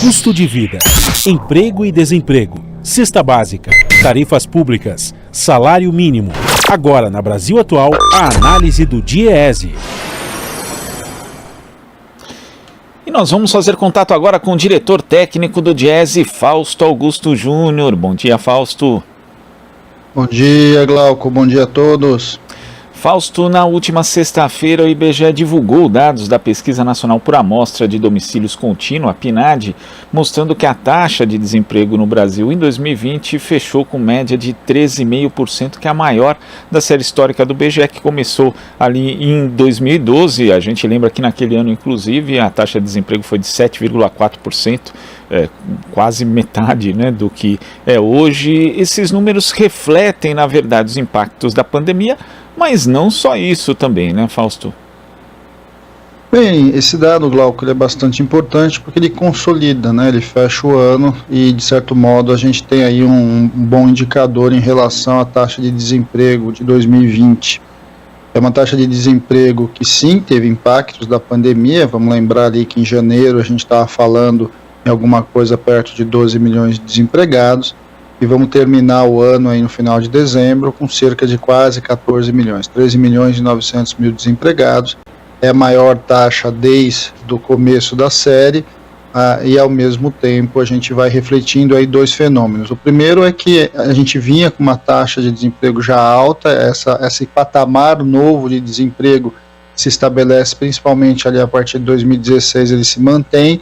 Custo de vida, emprego e desemprego, cesta básica, tarifas públicas, salário mínimo. Agora, na Brasil Atual, a análise do DIEESE. E nós vamos fazer contato agora com o diretor técnico do DIEESE, Fausto Augusto Júnior. Bom dia, Fausto. Bom dia, Glauco. Bom dia a todos. Fausto, na última sexta-feira o IBGE divulgou dados da Pesquisa Nacional por Amostra de Domicílios Contínua, a PNAD, mostrando que a taxa de desemprego no Brasil em 2020 fechou com média de 13,5%, que é a maior da série histórica do IBGE, que começou ali em 2012. A gente lembra que naquele ano, inclusive, a taxa de desemprego foi de 7,4%, quase metade, né, do que é hoje. Esses números refletem, na verdade, os impactos da pandemia, mas não só isso também, né, Fausto? Bem, esse dado, Glauco, ele é bastante importante porque ele consolida, né, ele fecha o ano e, de certo modo, a gente tem aí um bom indicador em relação à taxa de desemprego de 2020. É uma taxa de desemprego que sim teve impactos da pandemia. Vamos lembrar ali que em janeiro a gente estava falando em alguma coisa perto de 12 milhões de desempregados, e vamos terminar o ano aí no final de dezembro com cerca de quase 14 milhões, 13 milhões e 900 mil desempregados. É a maior taxa desde o começo da série, e ao mesmo tempo a gente vai refletindo aí dois fenômenos. O primeiro é que a gente vinha com uma taxa de desemprego já alta, esse patamar novo de desemprego se estabelece principalmente ali a partir de 2016, ele se mantém,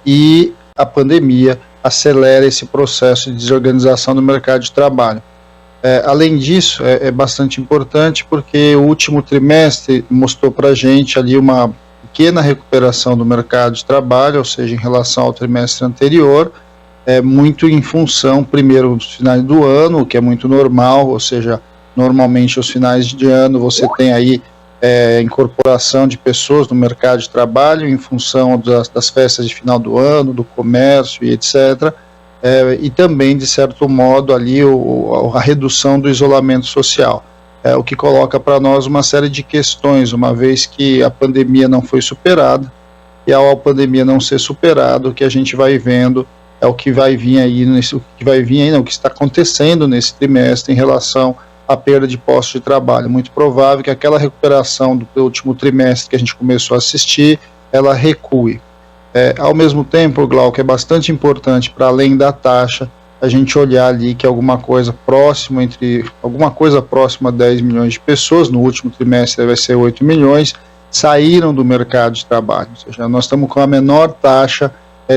e a pandemia acelera esse processo de desorganização do mercado de trabalho. Além disso, é bastante importante porque o último trimestre mostrou para a gente ali uma pequena recuperação do mercado de trabalho, ou seja, em relação ao trimestre anterior, muito em função, primeiro, dos finais do ano, o que é muito normal, ou seja, normalmente os finais de ano você tem aí incorporação de pessoas no mercado de trabalho em função das festas de final do ano, do comércio e etc., e também, de certo modo, ali a redução do isolamento social, o que coloca para nós uma série de questões, uma vez que a pandemia não foi superada, e ao a pandemia não ser superada, o que a gente vai vendo é o que vai vir aí, o que está acontecendo nesse trimestre em relação a perda de postos de trabalho. Muito provável que aquela recuperação do último trimestre que a gente começou a assistir, ela recue. Ao mesmo tempo, Glauco, é bastante importante, para além da taxa, a gente olhar ali que alguma coisa próxima a 10 milhões de pessoas, no último trimestre vai ser 8 milhões, saíram do mercado de trabalho. Ou seja, nós estamos com a menor taxa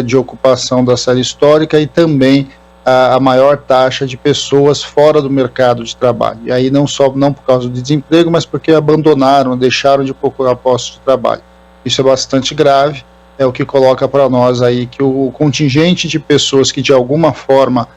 de ocupação da série histórica e também a maior taxa de pessoas fora do mercado de trabalho. E aí não por causa do desemprego, mas porque abandonaram, deixaram de procurar postos de trabalho. Isso é bastante grave, é o que coloca para nós aí que o contingente de pessoas que de alguma forma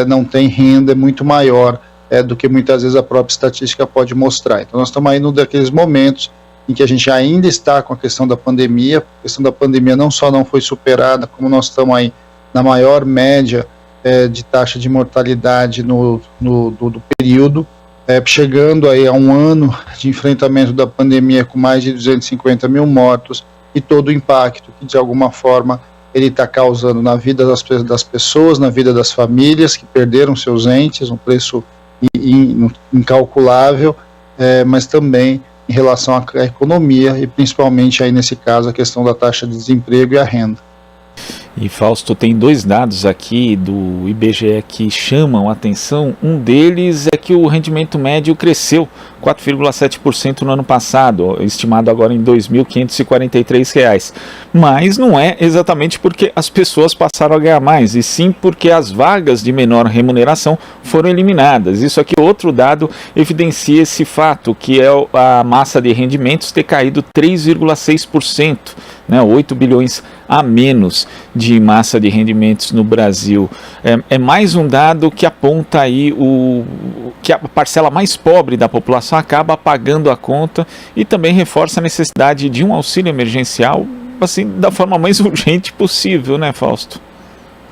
não tem renda é muito maior do que muitas vezes a própria estatística pode mostrar. Então nós estamos aí num daqueles momentos em que a gente ainda está com a questão da pandemia. A questão da pandemia não só não foi superada, como nós estamos aí na maior média de taxa de mortalidade do período, chegando aí a um ano de enfrentamento da pandemia com mais de 250 mil mortos, e todo o impacto que de alguma forma ele está causando na vida das pessoas, na vida das famílias que perderam seus entes, um preço incalculável, mas também em relação à economia e principalmente aí nesse caso a questão da taxa de desemprego e a renda. E Fausto, tem dois dados aqui do IBGE que chamam a atenção. Um deles é que o rendimento médio cresceu 4,7% no ano passado, estimado agora em R$ 2.543. Mas não é exatamente porque as pessoas passaram a ganhar mais, e sim porque as vagas de menor remuneração foram eliminadas. Isso aqui, outro dado, evidencia esse fato, que é a massa de rendimentos ter caído 3,6%, né, 8 bilhões a menos de massa de rendimentos no Brasil. É mais um dado que aponta aí que a parcela mais pobre da população acaba pagando a conta, e também reforça a necessidade de um auxílio emergencial, assim, da forma mais urgente possível, né, Fausto?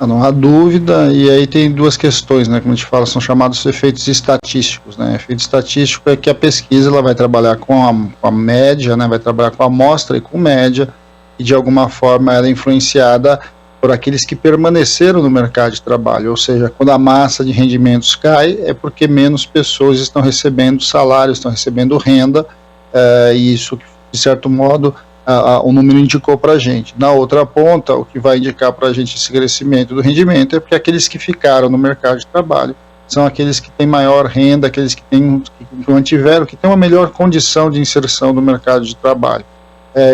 Não há dúvida, e aí tem duas questões, né, como a gente fala, são chamados efeitos estatísticos, né. Efeito estatístico é que a pesquisa ela vai trabalhar com a média, né, vai trabalhar com a amostra e com média, e de alguma forma era influenciada por aqueles que permaneceram no mercado de trabalho, ou seja, quando a massa de rendimentos cai, é porque menos pessoas estão recebendo salário, estão recebendo renda, e isso, de certo modo, o número indicou para a gente. Na outra ponta, o que vai indicar para a gente esse crescimento do rendimento é porque aqueles que ficaram no mercado de trabalho são aqueles que têm maior renda, aqueles que mantiveram, que têm uma melhor condição de inserção no mercado de trabalho.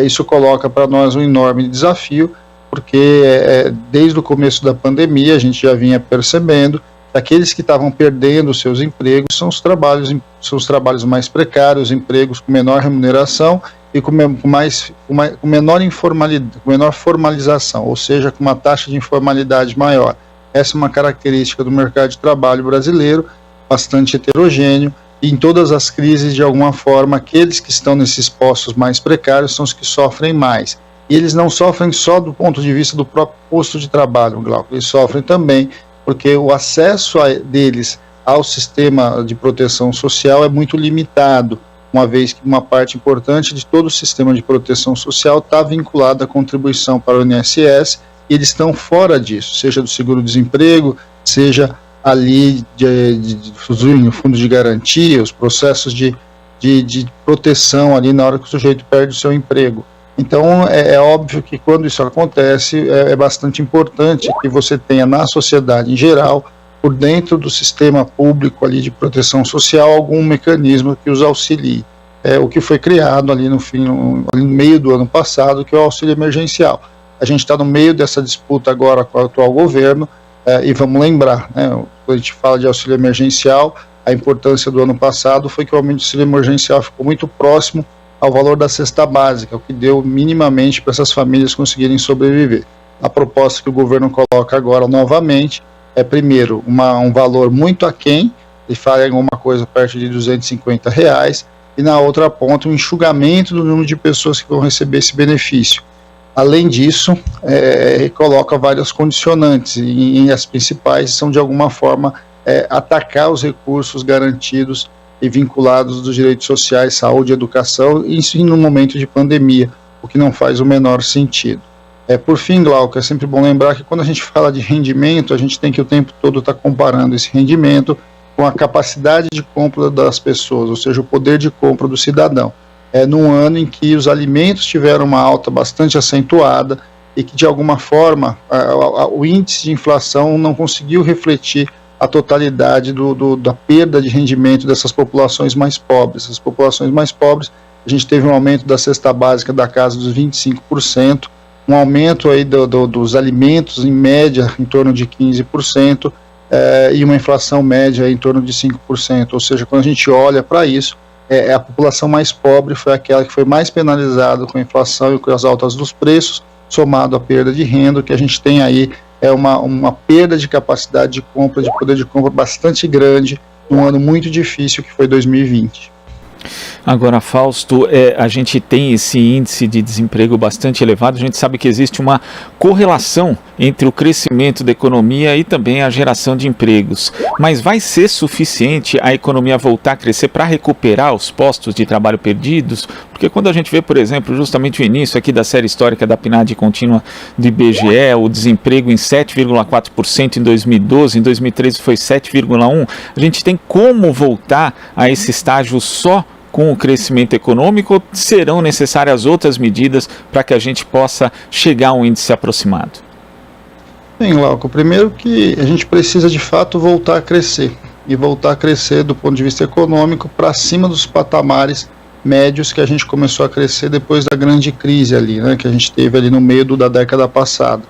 Isso coloca para nós um enorme desafio, porque desde o começo da pandemia a gente já vinha percebendo que aqueles que estavam perdendo os seus empregos são os trabalhos mais precários, empregos com menor remuneração e com menor formalização, ou seja, com uma taxa de informalidade maior. Essa é uma característica do mercado de trabalho brasileiro, bastante heterogêneo, e em todas as crises, de alguma forma, aqueles que estão nesses postos mais precários são os que sofrem mais. E eles não sofrem só do ponto de vista do próprio posto de trabalho, Glauco, eles sofrem também porque o acesso deles ao sistema de proteção social é muito limitado, uma vez que uma parte importante de todo o sistema de proteção social está vinculada à contribuição para o INSS, e eles estão fora disso, seja do seguro-desemprego, seja ali no fundo de garantia, os processos de proteção ali na hora que o sujeito perde o seu emprego. Então, é óbvio que quando isso acontece, é bastante importante que você tenha na sociedade em geral, por dentro do sistema público ali de proteção social, algum mecanismo que os auxilie. O que foi criado ali no meio do ano passado, que é o auxílio emergencial. A gente está no meio dessa disputa agora com o atual governo, e vamos lembrar, né, quando a gente fala de auxílio emergencial, a importância do ano passado foi que o aumento do auxílio emergencial ficou muito próximo ao valor da cesta básica, o que deu minimamente para essas famílias conseguirem sobreviver. A proposta que o governo coloca agora novamente é, primeiro, um valor muito aquém, ele fala alguma coisa perto de R$250, e na outra ponta um enxugamento do número de pessoas que vão receber esse benefício. Além disso, coloca várias condicionantes, e as principais são de alguma forma atacar os recursos garantidos e vinculados dos direitos sociais, saúde, educação, isso no momento de pandemia, o que não faz o menor sentido. Por fim, Glauco, é sempre bom lembrar que quando a gente fala de rendimento, a gente tem que o tempo todo estar comparando esse rendimento com a capacidade de compra das pessoas, ou seja, o poder de compra do cidadão. Num ano em que os alimentos tiveram uma alta bastante acentuada e que, de alguma forma, o índice de inflação não conseguiu refletir a totalidade da perda de rendimento dessas populações mais pobres. Essas populações mais pobres, a gente teve um aumento da cesta básica da casa dos 25%, um aumento aí dos alimentos, em média, em torno de 15%, e uma inflação média em torno de 5%. Ou seja, quando a gente olha para isso, a população mais pobre foi aquela que foi mais penalizada com a inflação e com as altas dos preços, somado à perda de renda, que a gente tem aí uma perda de capacidade de compra, de poder de compra bastante grande, num ano muito difícil que foi 2020. Agora, Fausto, a gente tem esse índice de desemprego bastante elevado, a gente sabe que existe uma correlação entre o crescimento da economia e também a geração de empregos, mas vai ser suficiente a economia voltar a crescer para recuperar os postos de trabalho perdidos? Porque quando a gente vê, por exemplo, justamente o início aqui da série histórica da PNAD contínua do IBGE, o desemprego em 7,4% em 2012, em 2013 foi 7,1%, a gente tem como voltar a esse estágio só com o crescimento econômico, ou serão necessárias outras medidas para que a gente possa chegar a um índice aproximado? Bem, Glauco, primeiro que a gente precisa de fato voltar a crescer, e voltar a crescer do ponto de vista econômico para cima dos patamares médios que a gente começou a crescer depois da grande crise ali, né, que a gente teve ali no meio da década passada.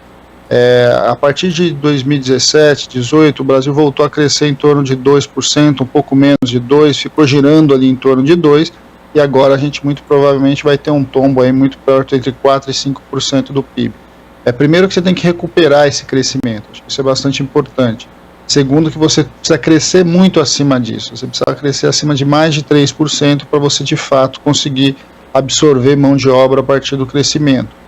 A partir de 2017, 2018, o Brasil voltou a crescer em torno de 2%, um pouco menos de 2%, ficou girando ali em torno de 2%, e agora a gente muito provavelmente vai ter um tombo aí muito perto entre 4% e 5% do PIB. Primeiro que você tem que recuperar esse crescimento, acho que isso é bastante importante. Segundo que você precisa crescer muito acima disso, você precisa crescer acima de mais de 3% para você de fato conseguir absorver mão de obra a partir do crescimento.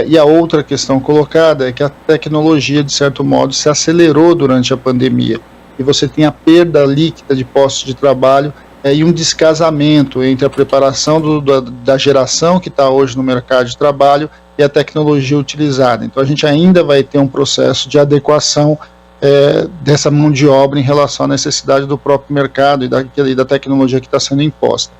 E a outra questão colocada é que a tecnologia, de certo modo, se acelerou durante a pandemia, e você tem a perda líquida de postos de trabalho e um descasamento entre a preparação da geração que está hoje no mercado de trabalho e e a tecnologia utilizada. Então a gente ainda vai ter um processo de adequação dessa mão de obra em relação à necessidade do próprio mercado e da tecnologia que está sendo imposta.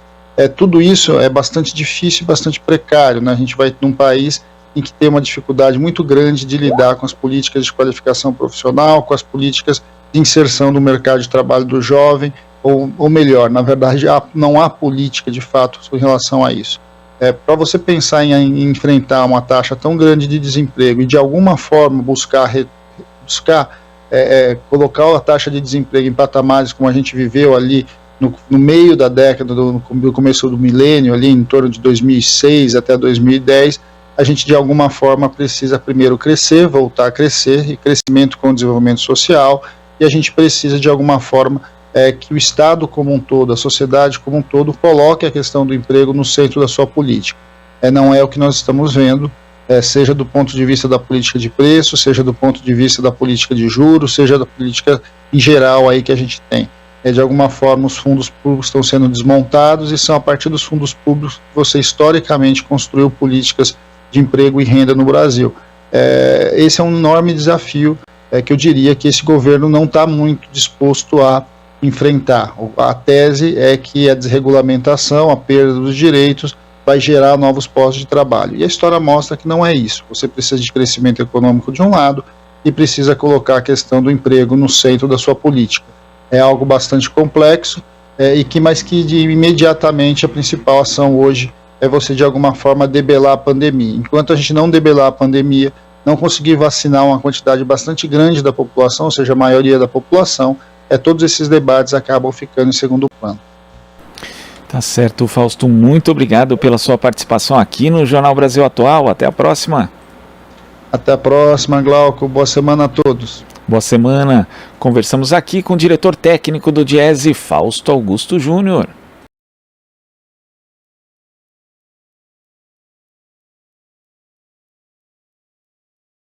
Tudo isso é bastante difícil e bastante precário, né? A gente vai num país em que tem uma dificuldade muito grande de lidar com as políticas de qualificação profissional, com as políticas de inserção no mercado de trabalho do jovem, ou melhor, na verdade, não há política de fato em relação a isso. Para você pensar em enfrentar uma taxa tão grande de desemprego e de alguma forma buscar colocar a taxa de desemprego em patamares como a gente viveu ali no meio da década, no começo do milênio, ali em torno de 2006 até 2010, a gente de alguma forma precisa primeiro crescer, voltar a crescer, e crescimento com desenvolvimento social, e a gente precisa de alguma forma que o Estado como um todo, a sociedade como um todo, coloque a questão do emprego no centro da sua política. Não é o que nós estamos vendo, seja do ponto de vista da política de preço, seja do ponto de vista da política de juros, seja da política em geral aí que a gente tem. De alguma forma os fundos públicos estão sendo desmontados e são a partir dos fundos públicos que você historicamente construiu políticas de emprego e renda no Brasil. Esse é um enorme desafio que eu diria que esse governo não está muito disposto a enfrentar. A tese é que a desregulamentação, a perda dos direitos vai gerar novos postos de trabalho. E a história mostra que não é isso. Você precisa de crescimento econômico de um lado e precisa colocar a questão do emprego no centro da sua política. É algo bastante complexo, mas que imediatamente a principal ação hoje é você de alguma forma debelar a pandemia. Enquanto a gente não debelar a pandemia, não conseguir vacinar uma quantidade bastante grande da população, ou seja, a maioria da população, todos esses debates acabam ficando em segundo plano. Tá certo, Fausto, muito obrigado pela sua participação aqui no Jornal Brasil Atual. Até a próxima. Até a próxima, Glauco. Boa semana a todos. Boa semana. Conversamos aqui com o diretor técnico do Diese, Fausto Augusto Júnior.